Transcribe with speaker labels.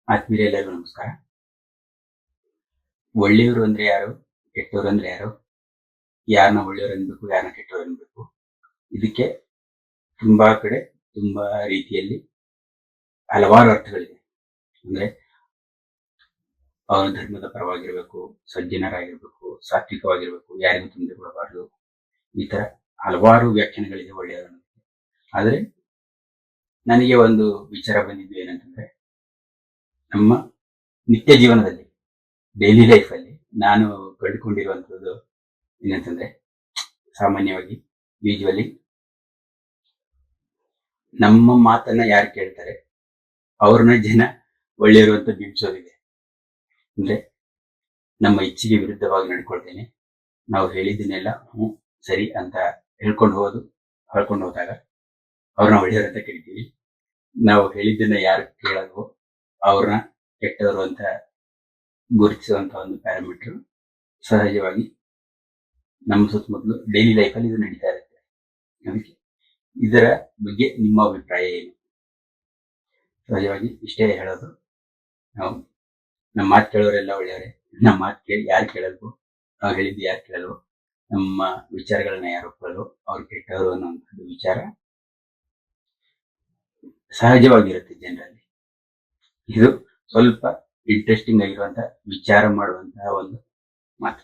Speaker 1: ಆತ್ಮೀಯರೇ, ಎಲ್ಲರಿಗೂ ನಮಸ್ಕಾರ. ಒಳ್ಳೆಯವರು ಅಂದ್ರೆ ಯಾರು, ಕೆಟ್ಟವರು ಅಂದ್ರೆ ಯಾರು, ಯಾರನ್ನ ಒಳ್ಳೆಯವರು ಅನ್ಬೇಕು, ಯಾರನ್ನ ಕೆಟ್ಟವರು ಅನ್ಬೇಕು, ಇದಕ್ಕೆ ತುಂಬಾ ಕಡೆ ತುಂಬಾ ರೀತಿಯಲ್ಲಿ ಹಲವಾರು ಅರ್ಥಗಳಿದೆ. ಅಂದ್ರೆ ಅವರ ಧರ್ಮದ ಪರವಾಗಿರ್ಬೇಕು, ಸಜ್ಜನರಾಗಿರ್ಬೇಕು, ಸಾತ್ವಿಕವಾಗಿರ್ಬೇಕು, ಯಾರಿಗೂ ತೊಂದರೆ ಕೊಡಬಾರದು, ಈ ತರ ಹಲವಾರು ವ್ಯಾಖ್ಯಾನಗಳಿದೆ ಒಳ್ಳೆಯವರು. ಆದ್ರೆ ನನಗೆ ಒಂದು ವಿಚಾರ ಬಂದಿದ್ದು ಏನಂತಂದ್ರೆ, ನಮ್ಮ ನಿತ್ಯ ಜೀವನದಲ್ಲಿ, ಡೈಲಿ ಲೈಫ್ ಅಲ್ಲಿ ನಾನು ಕಂಡುಕೊಂಡಿರುವಂತದ್ದು ಏನಂತಂದ್ರೆ, ಸಾಮಾನ್ಯವಾಗಿ ಯೂಶುವಲಿ ನಮ್ಮ ಮಾತನ್ನ ಯಾರು ಕೇಳ್ತಾರೆ ಅವ್ರನ್ನ ಜನ ಒಳ್ಳೆಯವರು ಅಂತ ಬಿಂಬಿಸೋದಿದೆ. ಅಂದ್ರೆ ನಮ್ಮ ಇಚ್ಛೆಗೆ ವಿರುದ್ಧವಾಗಿ ನಡ್ಕೊಳ್ತೇನೆ, ನಾವು ಹೇಳಿದ್ದನ್ನೆಲ್ಲ ಸರಿ ಅಂತ ಹೇಳ್ಕೊಂಡು ಹೋದಾಗ ಅವ್ರನ್ನ ಒಳ್ಳೆಯವರು ಅಂತ ಕರಿತೀವಿ. ನಾವು ಹೇಳಿದ್ದನ್ನ ಯಾರು ಕೇಳಲ್ವೋ ಅವ್ರನ್ನ ಕೆಟ್ಟವರು ಅಂತ ಗುರುತಿಸುವಂತ ಒಂದು ಪ್ಯಾರಾಮೀಟರ್ ಸಹಜವಾಗಿ ನಮ್ಮ ಸುತ್ತಮುತ್ತಲು ಡೈಲಿ ಲೈಫಲ್ಲಿ ಇದು ನಡೀತಾ ಇರುತ್ತೆ. ಅದಕ್ಕೆ ಇದರ ಬಗ್ಗೆ ನಿಮ್ಮ ಅಭಿಪ್ರಾಯ ಏನು? ಸಹಜವಾಗಿ ಇಷ್ಟೇ ಹೇಳೋದು, ನಾವು ನಮ್ಮ ಮಾತು ಕೇಳೋರೆಲ್ಲ ಒಳ್ಳೆಯವರೇ, ನಮ್ಮ ಮಾತು ಕೇಳಿ ಯಾರು ಕೇಳಲ್ವೋ, ನಾವು ಹೇಳಿದ್ದು ಯಾರು ಕೇಳಲ್ವೋ, ನಮ್ಮ ವಿಚಾರಗಳನ್ನ ಯಾರು ಒಪ್ಪಲ್ವೋ ಅವ್ರು ಕೆಟ್ಟವರು ಅನ್ನುವಂಥದ್ದು ವಿಚಾರ ಸಹಜವಾಗಿರುತ್ತೆ ಜನರಲ್ಲಿ. ಇದು ಸ್ವಲ್ಪ ಇಂಟ್ರೆಸ್ಟಿಂಗ್ ಆಗಿರುವಂತಹ ವಿಚಾರ ಮಾಡುವಂತಹ ಒಂದು ಮಾತು.